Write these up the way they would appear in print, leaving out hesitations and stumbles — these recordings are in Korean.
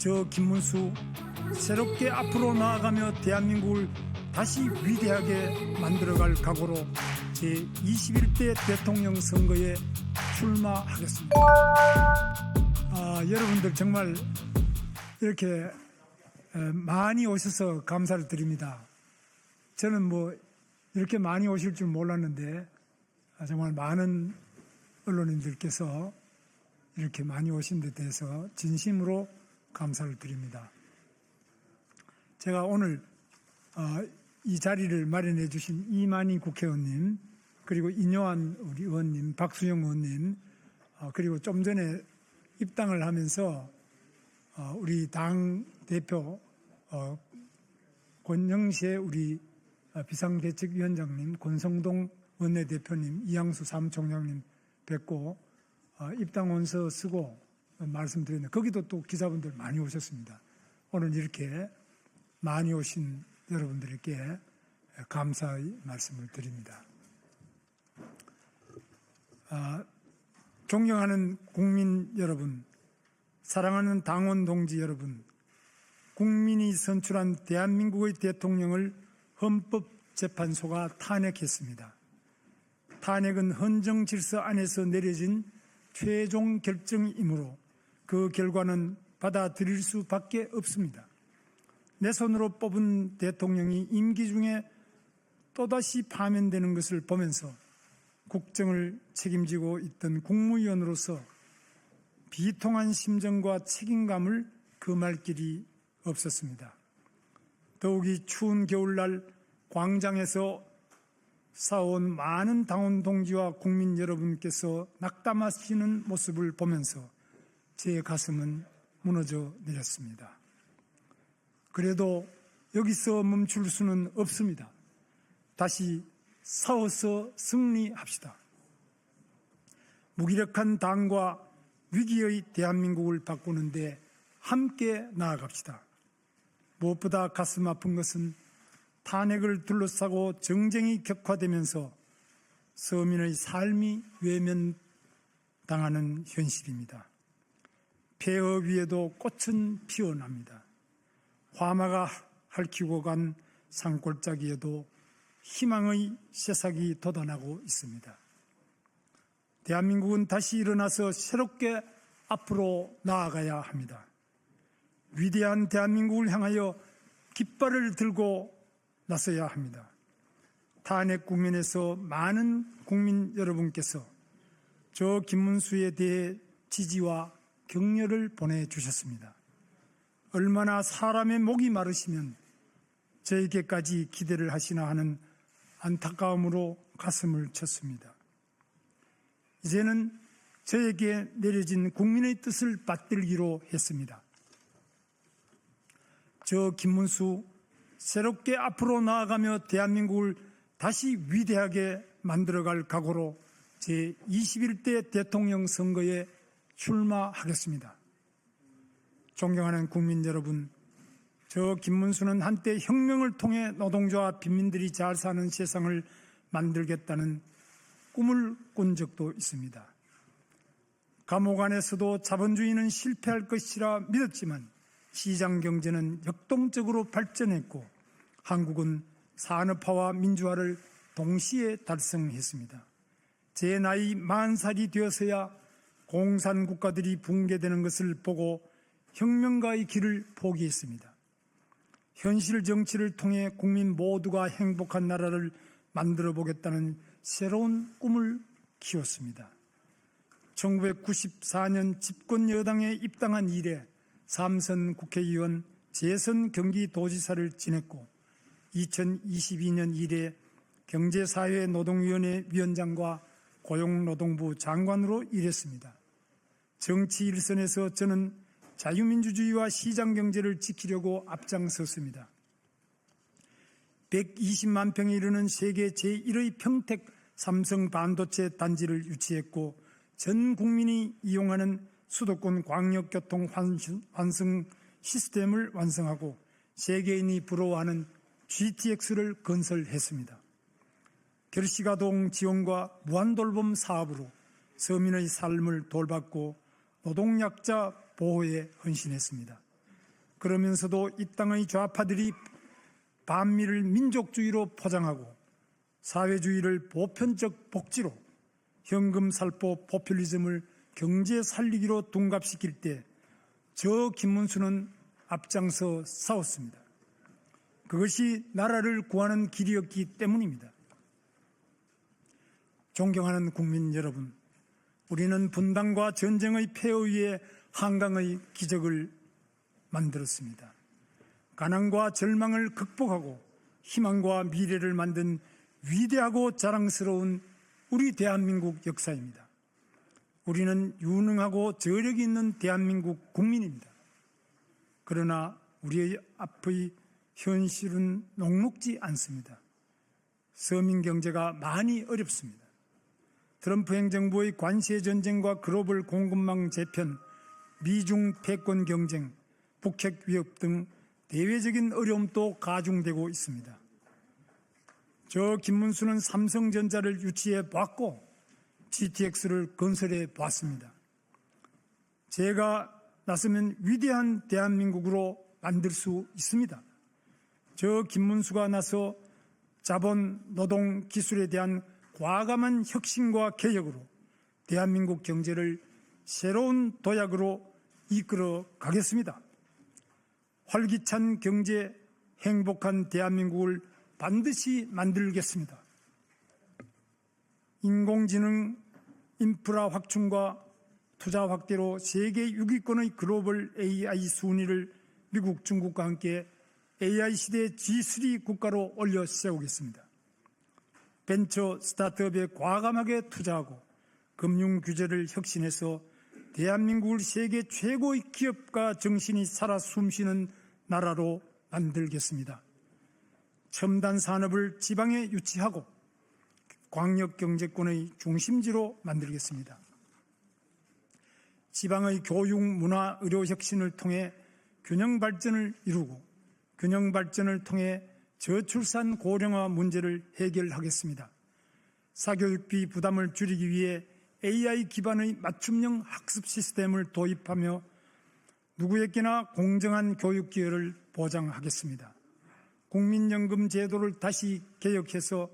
저 김문수 새롭게 앞으로 나아가며 대한민국을 다시 위대하게 만들어갈 각오로 제21대 대통령 선거에 출마하겠습니다. 여러분들 정말 이렇게 많이 오셔서 감사를 드립니다. 저는 이렇게 많이 오실 줄 몰랐는데 정말 많은 언론인들께서 이렇게 많이 오신 데 대해서 진심으로 감사를 드립니다. 제가 오늘 이 자리를 마련해 주신 이만희 국회의원님, 그리고 인요한 우리 의원님, 박수영 의원님, 그리고 좀 전에 입당을 하면서 우리 당 대표 권영세 우리 비상대책위원장님, 권성동 원내대표님, 이양수 사무총장님 뵙고 입당 원서 쓰고 말씀드렸는데 거기도 또 기자분들 많이 오셨습니다. 오늘 이렇게 많이 오신 여러분들께 감사의 말씀을 드립니다. 존경하는 국민 여러분, 사랑하는 당원 동지 여러분, 국민이 선출한 대한민국의 대통령을 헌법재판소가 탄핵했습니다. 탄핵은 헌정 질서 안에서 내려진 최종 결정이므로 그 결과는 받아들일 수밖에 없습니다. 내 손으로 뽑은 대통령이 임기 중에 또다시 파면되는 것을 보면서 국정을 책임지고 있던 국무위원으로서 비통한 심정과 책임감을 금할 길이 없었습니다. 더욱이 추운 겨울날 광장에서 싸워온 많은 당원 동지와 국민 여러분께서 낙담하시는 모습을 보면서 제 가슴은 무너져 내렸습니다. 그래도 여기서 멈출 수는 없습니다. 다시 싸워서 승리합시다. 무기력한 당과 위기의 대한민국을 바꾸는데 함께 나아갑시다. 무엇보다 가슴 아픈 것은 탄핵을 둘러싸고 정쟁이 격화되면서 서민의 삶이 외면당하는 현실입니다. 폐허 위에도 꽃은 피어납니다. 화마가 핥히고 간 산골짜기에도 희망의 새싹이 돋아나고 있습니다. 대한민국은 다시 일어나서 새롭게 앞으로 나아가야 합니다. 위대한 대한민국을 향하여 깃발을 들고 나서야 합니다. 탄핵 국면에서 많은 국민 여러분께서 저 김문수에 대해 지지와 격려를 보내주셨습니다. 얼마나 사람의 목이 마르시면 저에게까지 기대를 하시나 하는 안타까움으로 가슴을 쳤습니다. 이제는 저에게 내려진 국민의 뜻을 받들기로 했습니다. 저 김문수 새롭게 앞으로 나아가며 대한민국을 다시 위대하게 만들어갈 각오로 제21대 대통령 선거에 출마하겠습니다. 존경하는 국민 여러분, 저 김문수는 한때 혁명을 통해 노동자와 빈민들이 잘 사는 세상을 만들겠다는 꿈을 꾼 적도 있습니다. 감옥 안에서도 자본주의는 실패할 것이라 믿었지만 시장 경제는 역동적으로 발전했고 한국은 산업화와 민주화를 동시에 달성했습니다. 제 나이 40살이 되어서야 공산국가들이 붕괴되는 것을 보고 혁명가의 길을 포기했습니다. 현실 정치를 통해 국민 모두가 행복한 나라를 만들어 보겠다는 새로운 꿈을 키웠습니다. 1994년 집권 여당에 입당한 이래 3선 국회의원, 재선 경기도지사를 지냈고 2022년 이래 경제사회노동위원회 위원장과 고용노동부 장관으로 일했습니다. 정치 일선에서 저는 자유민주주의와 시장경제를 지키려고 앞장섰습니다. 120만 평에 이르는 세계 제1의 평택 삼성 반도체 단지를 유치했고 전 국민이 이용하는 수도권 광역교통 환승 시스템을 완성하고 세계인이 부러워하는 GTX를 건설했습니다. 결식아동 지원과 무한돌봄 사업으로 서민의 삶을 돌봤고 노동약자 보호에 헌신했습니다. 그러면서도 이 땅의 좌파들이 반미를 민족주의로 포장하고 사회주의를 보편적 복지로, 현금 살포 포퓰리즘을 경제 살리기로 둔갑시킬 때 저 김문수는 앞장서 싸웠습니다. 그것이 나라를 구하는 길이었기 때문입니다. 존경하는 국민 여러분, 우리는 분단과 전쟁의 폐허 위에 한강의 기적을 만들었습니다. 가난과 절망을 극복하고 희망과 미래를 만든 위대하고 자랑스러운 우리 대한민국 역사입니다. 우리는 유능하고 저력이 있는 대한민국 국민입니다. 그러나 우리의 앞의 현실은 녹록지 않습니다. 서민 경제가 많이 어렵습니다. 트럼프 행정부의 관세 전쟁과 글로벌 공급망 재편, 미중 패권 경쟁, 북핵 위협 등 대외적인 어려움도 가중되고 있습니다. 저 김문수는 삼성전자를 유치해 봤고 GTX를 건설해 봤습니다. 제가 나서면 위대한 대한민국으로 만들 수 있습니다. 저 김문수가 나서 자본, 노동, 기술에 대한 과감한 혁신과 개혁으로 대한민국 경제를 새로운 도약으로 이끌어 가겠습니다. 활기찬 경제, 행복한 대한민국을 반드시 만들겠습니다. 인공지능 인프라 확충과 투자 확대로 세계 6위권의 글로벌 AI 순위를 미국, 중국과 함께 AI 시대 G3 국가로 올려 세우겠습니다. 벤처 스타트업에 과감하게 투자하고 금융 규제를 혁신해서 대한민국을 세계 최고의 기업가 정신이 살아 숨쉬는 나라로 만들겠습니다. 첨단 산업을 지방에 유치하고 광역경제권의 중심지로 만들겠습니다. 지방의 교육, 문화, 의료 혁신을 통해 균형 발전을 이루고 균형 발전을 통해 저출산 고령화 문제를 해결하겠습니다. 사교육비 부담을 줄이기 위해 AI 기반의 맞춤형 학습 시스템을 도입하며 누구에게나 공정한 교육 기회를 보장하겠습니다. 국민연금 제도를 다시 개혁해서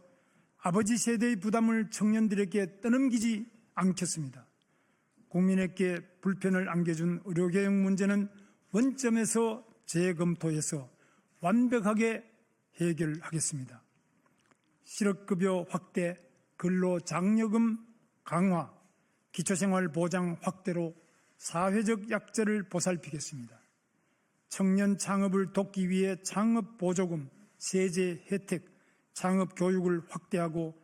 아버지 세대의 부담을 청년들에게 떠넘기지 않겠습니다. 국민에게 불편을 안겨준 의료개혁 문제는 원점에서 재검토해서 완벽하게 해결하겠습니다. 실업급여 확대, 근로장려금 강화, 기초생활보장 확대로 사회적 약자를 보살피겠습니다. 청년 창업을 돕기 위해 창업보조금, 세제 혜택, 창업교육을 확대하고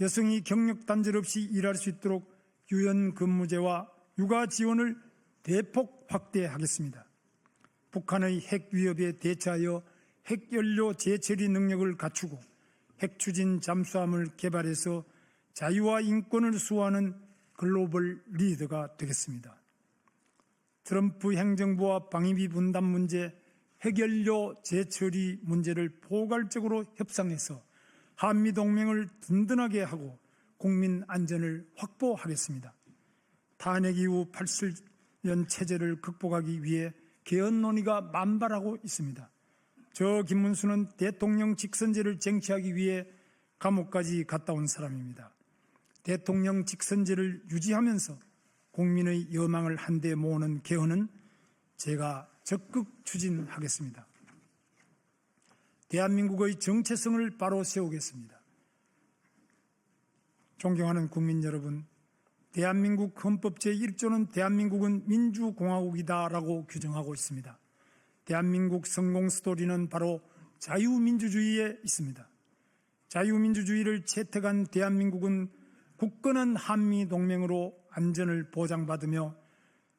여성이 경력단절 없이 일할 수 있도록 유연근무제와 육아 지원을 대폭 확대하겠습니다. 북한의 핵 위협에 대처하여 핵연료 재처리 능력을 갖추고 핵추진 잠수함을 개발해서 자유와 인권을 수호하는 글로벌 리더가 되겠습니다. 트럼프 행정부와 방위비 분담 문제, 핵연료 재처리 문제를 포괄적으로 협상해서 한미동맹을 든든하게 하고 국민 안전을 확보하겠습니다. 탄핵 이후 80년 체제를 극복하기 위해 개헌 논의가 만발하고 있습니다. 저 김문수는 대통령 직선제를 쟁취하기 위해 감옥까지 갔다 온 사람입니다. 대통령 직선제를 유지하면서 국민의 여망을 한데 모으는 개헌은 제가 적극 추진하겠습니다. 대한민국의 정체성을 바로 세우겠습니다. 존경하는 국민 여러분, 대한민국 헌법 제1조는 대한민국은 민주공화국이다라고 규정하고 있습니다. 대한민국 성공 스토리는 바로 자유민주주의에 있습니다. 자유민주주의를 채택한 대한민국은 굳건한 한미동맹으로 안전을 보장받으며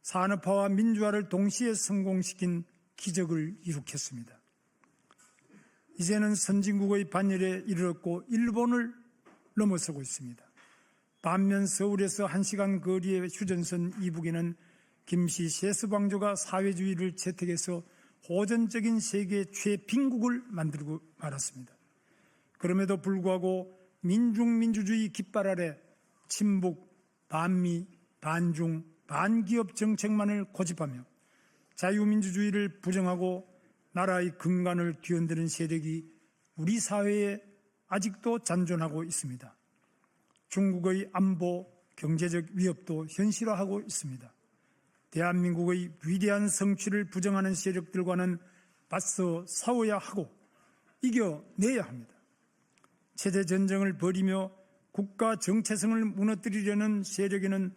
산업화와 민주화를 동시에 성공시킨 기적을 이룩했습니다. 이제는 선진국의 반열에 이르렀고 일본을 넘어서고 있습니다. 반면 서울에서 1시간 거리의 휴전선 이북에는 김씨 세스방조가 사회주의를 채택해서 호전적인 세계 최빈국을 만들고 말았습니다. 그럼에도 불구하고 민중민주주의 깃발 아래 친북, 반미, 반중, 반기업 정책만을 고집하며 자유민주주의를 부정하고 나라의 근간을 뒤흔드는 세력이 우리 사회에 아직도 잔존하고 있습니다. 중국의 안보, 경제적 위협도 현실화하고 있습니다. 대한민국의 위대한 성취를 부정하는 세력들과는 맞서 싸워야 하고 이겨내야 합니다. 체제 전쟁을 벌이며 국가 정체성을 무너뜨리려는 세력에는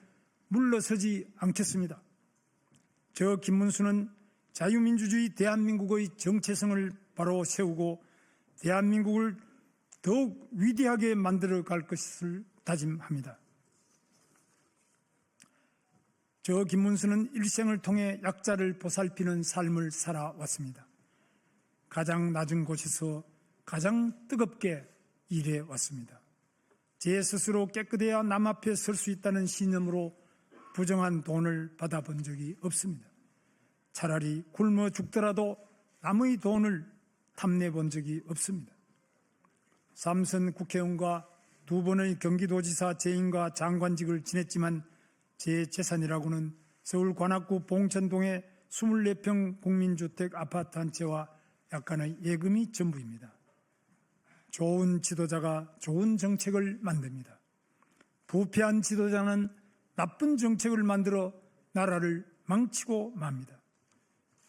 물러서지 않겠습니다. 저 김문수는 자유민주주의 대한민국의 정체성을 바로 세우고 대한민국을 더욱 위대하게 만들어 갈 것을 다짐합니다. 저 김문수는 일생을 통해 약자를 보살피는 삶을 살아왔습니다. 가장 낮은 곳에서 가장 뜨겁게 일해왔습니다. 제 스스로 깨끗해야 남 앞에 설 수 있다는 신념으로 부정한 돈을 받아본 적이 없습니다. 차라리 굶어 죽더라도 남의 돈을 탐내본 적이 없습니다. 삼선 국회의원과 2번의 경기도지사 재임과 장관직을 지냈지만 제 재산이라고는 서울 관악구 봉천동의 24평 국민주택 아파트 한 채와 약간의 예금이 전부입니다. 좋은 지도자가 좋은 정책을 만듭니다. 부패한 지도자는 나쁜 정책을 만들어 나라를 망치고 맙니다.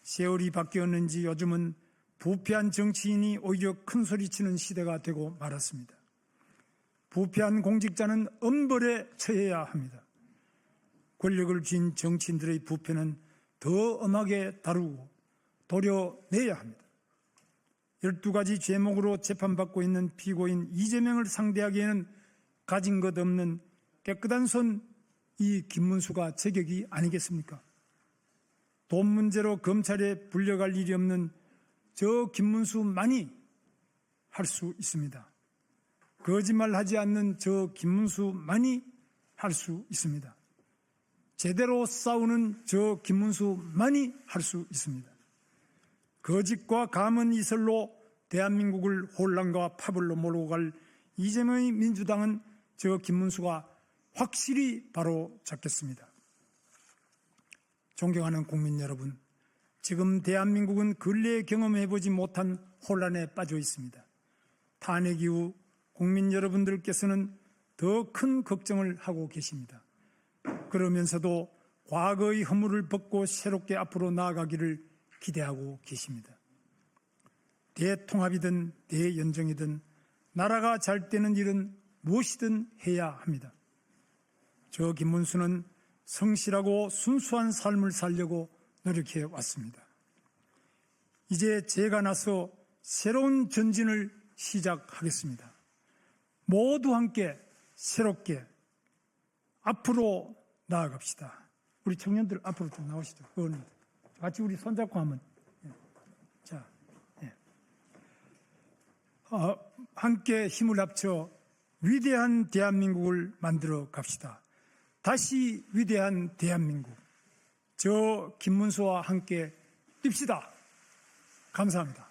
세월이 바뀌었는지 요즘은 부패한 정치인이 오히려 큰 소리치는 시대가 되고 말았습니다. 부패한 공직자는 엄벌에 처해야 합니다. 권력을 쥔 정치인들의 부패는 더 엄하게 다루고 도려내야 합니다. 12가지 죄목으로 재판받고 있는 피고인 이재명을 상대하기에는 가진 것 없는 깨끗한 손 이 김문수가 제격이 아니겠습니까? 돈 문제로 검찰에 불려갈 일이 없는 저 김문수만이 할 수 있습니다. 거짓말하지 않는 저 김문수만이 할 수 있습니다. 제대로 싸우는 저 김문수만이 할 수 있습니다. 거짓과 감언 이설로 대한민국을 혼란과 파벌로 몰고 갈 이재명의 민주당은 저 김문수가 확실히 바로 잡겠습니다. 존경하는 국민 여러분, 지금 대한민국은 근래에 경험해보지 못한 혼란에 빠져 있습니다. 탄핵 이후 국민 여러분들께서는 더 큰 걱정을 하고 계십니다. 그러면서도 과거의 허물을 벗고 새롭게 앞으로 나아가기를 기대하고 계십니다. 대통합이든 대연정이든 나라가 잘 되는 일은 무엇이든 해야 합니다. 저 김문수는 성실하고 순수한 삶을 살려고 노력해 왔습니다. 이제 제가 나서 새로운 전진을 시작하겠습니다. 모두 함께 새롭게 앞으로 나아갑시다. 우리 청년들 앞으로 좀 나오시죠. 같이 우리 손잡고 하면. 자, 함께 힘을 합쳐 위대한 대한민국을 만들어 갑시다. 다시 위대한 대한민국, 저 김문수와 함께 뜁시다. 감사합니다.